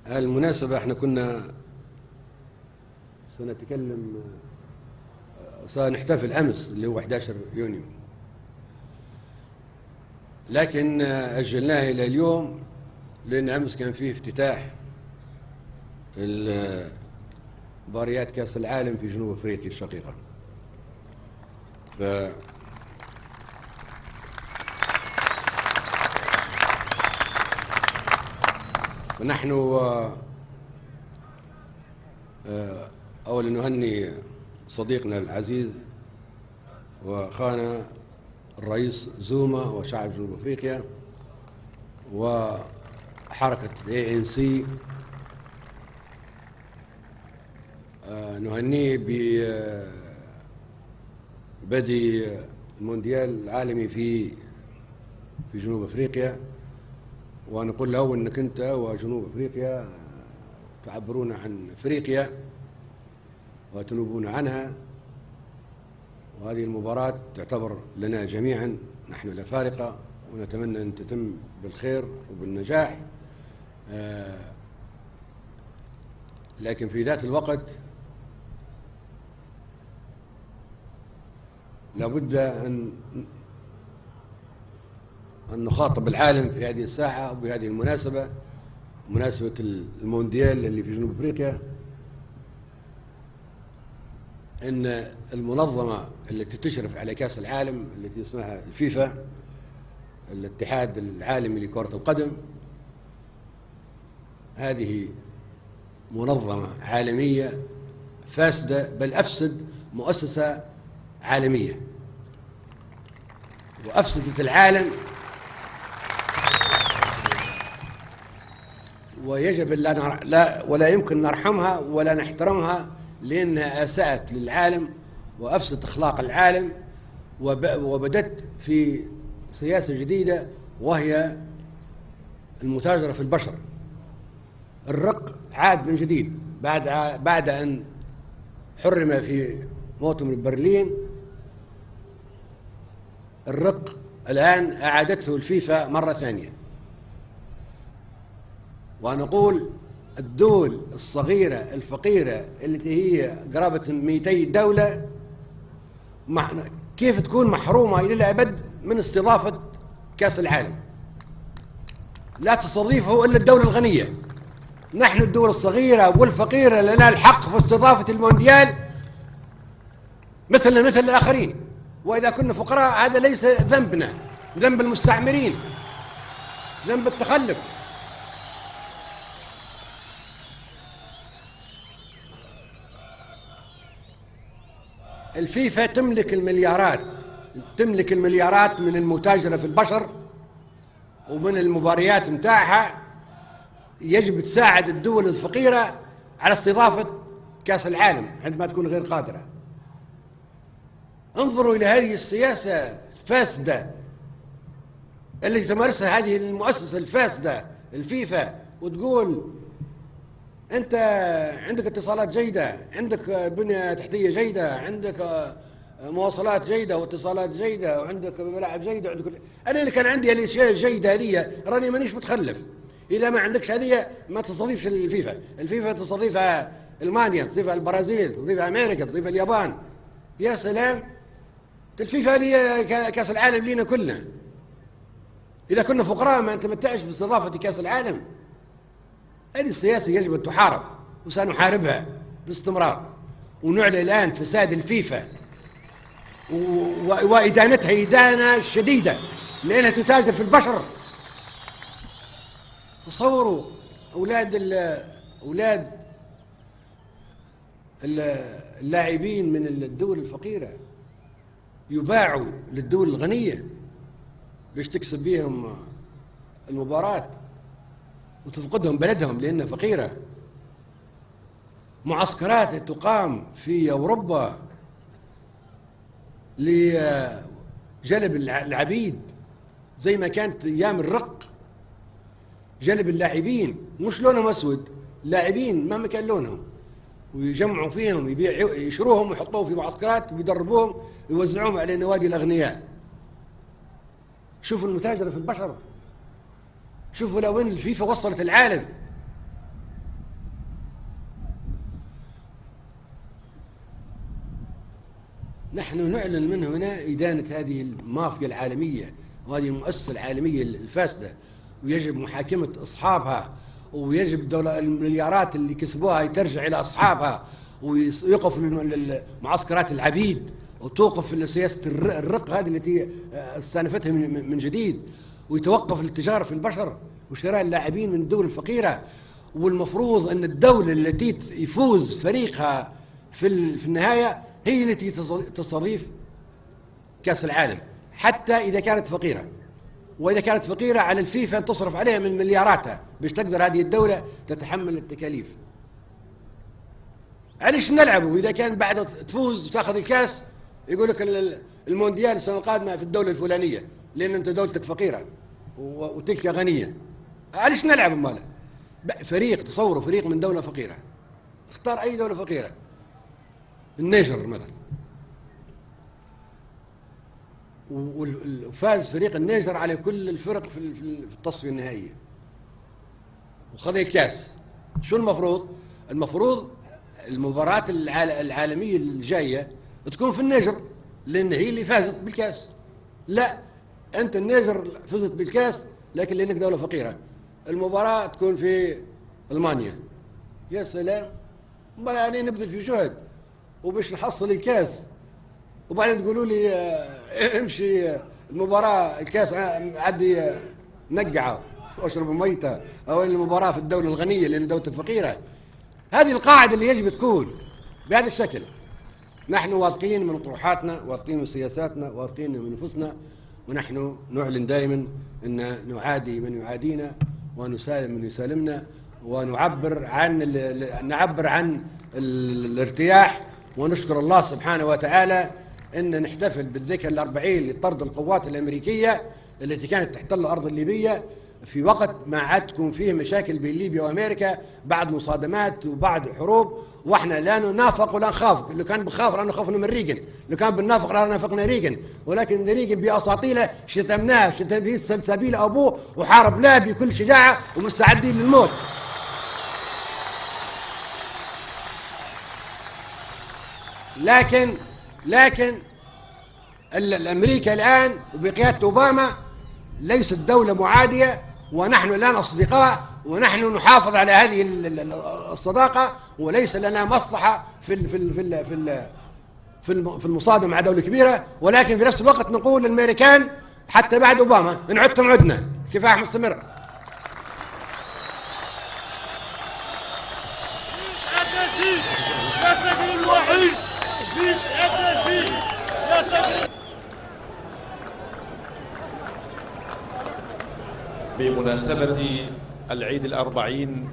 بالمناسبة احنا كنا سنتكلم، سنحتفل أمس اللي هو 11 يونيو، لكن أجلناه إلى اليوم لأن أمس كان فيه افتتاح مباريات كأس العالم في جنوب أفريقيا الشقيقة. ونحن أولا نهني صديقنا العزيز وأخانا الرئيس زوما وشعب جنوب أفريقيا وحركة ANC، نهنيه ببدء المونديال العالمي في جنوب أفريقيا، ونقول له أنك أنت وجنوب أفريقيا تعبرون عن أفريقيا وتنوبون عنها، وهذه المباراة تعتبر لنا جميعا نحن الأفارقة، ونتمنى أن تتم بالخير وبالنجاح. لكن في ذات الوقت لابد أن نخاطب العالم في هذه الساعة وبهذه المناسبة، مناسبة المونديال اللي في جنوب أفريقيا، أن المنظمة التي تشرف على كأس العالم التي اسمها الفيفا، الاتحاد العالمي لكرة القدم، هذه منظمة عالمية فاسدة، بل أفسد مؤسسة عالمية وأفسدت العالم، ويجب ولا يمكن نرحمها ولا نحترمها، لأنها أساءت للعالم وأفسدت أخلاق العالم، وبدت في سياسة جديدة وهي المتاجرة في البشر. الرق عاد من جديد بعد أن حرم في مؤتمر برلين. الرق الآن أعادته الفيفا مرة ثانية، ونقول الدول الصغيرة الفقيرة التي هي قرابة 200 دولة كيف تكون محرومة إلى الأبد من استضافة كأس العالم؟ لا تستضيفه إلا الدولة الغنية. نحن الدول الصغيرة والفقيرة لنا الحق في استضافة المونديال مثل الآخرين، وإذا كنا فقراء هذا ليس ذنبنا، ذنب المستعمرين، ذنب التخلف. الفيفا تملك المليارات من المتاجرة في البشر ومن المباريات متاعها. يجب تساعد الدول الفقيرة على استضافة كأس العالم عندما تكون غير قادرة. انظروا إلى هذه السياسة الفاسدة التي تمارسها هذه المؤسسة الفاسدة الفيفا، وتقول أنت عندك اتصالات جيدة، عندك بنية تحتية جيدة، عندك مواصلات جيدة واتصالات جيدة، وعندك ملاعب جيدة، أنا اللي كان عندي الأشياء الجيدة هذه راني مانيش متخلف. إذا ما عندكش هذه ما تستضيفش الفيفا. الفيفا تستضيفها ألمانيا، تستضيفها البرازيل، تستضيفها أمريكا، تستضيفها اليابان. يا سلام، الفيفا هذه كأس العالم لينا كلنا. إذا كنا فقراء ما نتمتعش باستضافة كأس العالم. هذه السياسة يجب أن تحارب، وسنحاربها باستمرار، ونعلن الآن فساد الفيفا وإدانتها إدانة شديدة لأنها تتاجر في البشر. تصوروا أولاد اللاعبين من الدول الفقيرة يباعوا للدول الغنية باش تكسب بهم المباراة وتفقدهم بلدهم لأنها فقيرة. معسكرات تقام في أوروبا لجلب العبيد زي ما كانت أيام الرق، جلب اللاعبين مش لونهم أسود، لاعبين مهما كان لونهم، ويجمعوا فيهم، يشروهم ويحطوهم في معسكرات ويدربوهم ويوزعوهم على نوادي الأغنياء. شوفوا المتاجرة في البشر. شوفوا لو ان الفيفا وصلت العالم. نحن نعلن من هنا إدانة هذه المافيا العالمية وهذه المؤسسة العالمية الفاسدة، ويجب محاكمة أصحابها، ويجب دولة المليارات اللي كسبوها ترجع إلى أصحابها، ويوقف معسكرات العبيد، وتوقف سياسة الرق هذه التي استأنفتها من جديد، ويتوقف التجارة في البشر وشراء اللاعبين من الدول الفقيرة. والمفروض أن الدولة التي يفوز فريقها في النهاية هي التي تستضيف كأس العالم، حتى إذا كانت فقيرة. وإذا كانت فقيرة على الفيفا أن تصرف عليها من ملياراتها باش تقدر هذه الدولة تتحمل التكاليف. علاش نلعبوا إذا كان بعد تفوز وتاخذ الكاس يقول لك المونديال السنة القادمة في الدولة الفلانية لأن أنت دولتك فقيرة وتلك غنية. علاش نلعب ماله؟ فريق، تصوروا فريق من دولة فقيرة، اختار أي دولة فقيرة، النيجر مثلا، وفاز فريق النيجر على كل الفرق في التصفية النهائية وخذ الكاس. شو المفروض؟ المفروض المباراة العالمية الجاية تكون في النيجر لأن هي اللي فازت بالكاس. لا، أنت النيجر فزت بالكاس لكن لأنك دولة فقيرة المباراة تكون في ألمانيا. يا سلام، ما يعني نبذل في جهد وباش نحصل الكاس وبعدين تقولوا لي امشي المباراة الكاس عدي نقعه واشرب ميته، او المباراة في الدولة الغنية لان دولتك فقيرة. هذه القاعدة اللي يجب تكون بهذا الشكل. نحن واثقين من طروحاتنا، واثقين من سياساتنا، واثقين من انفسنا، ونحن نعلن دائما ان نعادي من يعادينا ونسالم من يسالمنا، ونعبر عن الارتياح، ونشكر الله سبحانه وتعالى ان نحتفل بالذكرى الأربعين لطرد القوات الامريكيه التي كانت تحتل الارض الليبيه في وقت ما عاد تكون فيه مشاكل بين ليبيا وامريكا بعد مصادمات وبعد حروب، واحنا لا ننافق ولا نخاف. لو كان بنخاف لا نخافنا من ريغن، لو كان بننافق لا نافقنا ريغن، ولكن ريغن باساطيله شتمناه، شتم فيه سلسبيل ابوه وحارب له بكل شجاعه ومستعدين للموت. لكن الأمريكا الآن وبقيادة أوباما ليست دولة معادية، ونحن الآن أصدقاء، ونحن نحافظ على هذه الصداقة، وليس لنا مصلحة في المصادمة مع دولة كبيرة. ولكن في نفس الوقت نقول للأمريكان حتى بعد أوباما إن عدتم عدنا، كفاح مستمر. بمناسبة العيد الأربعين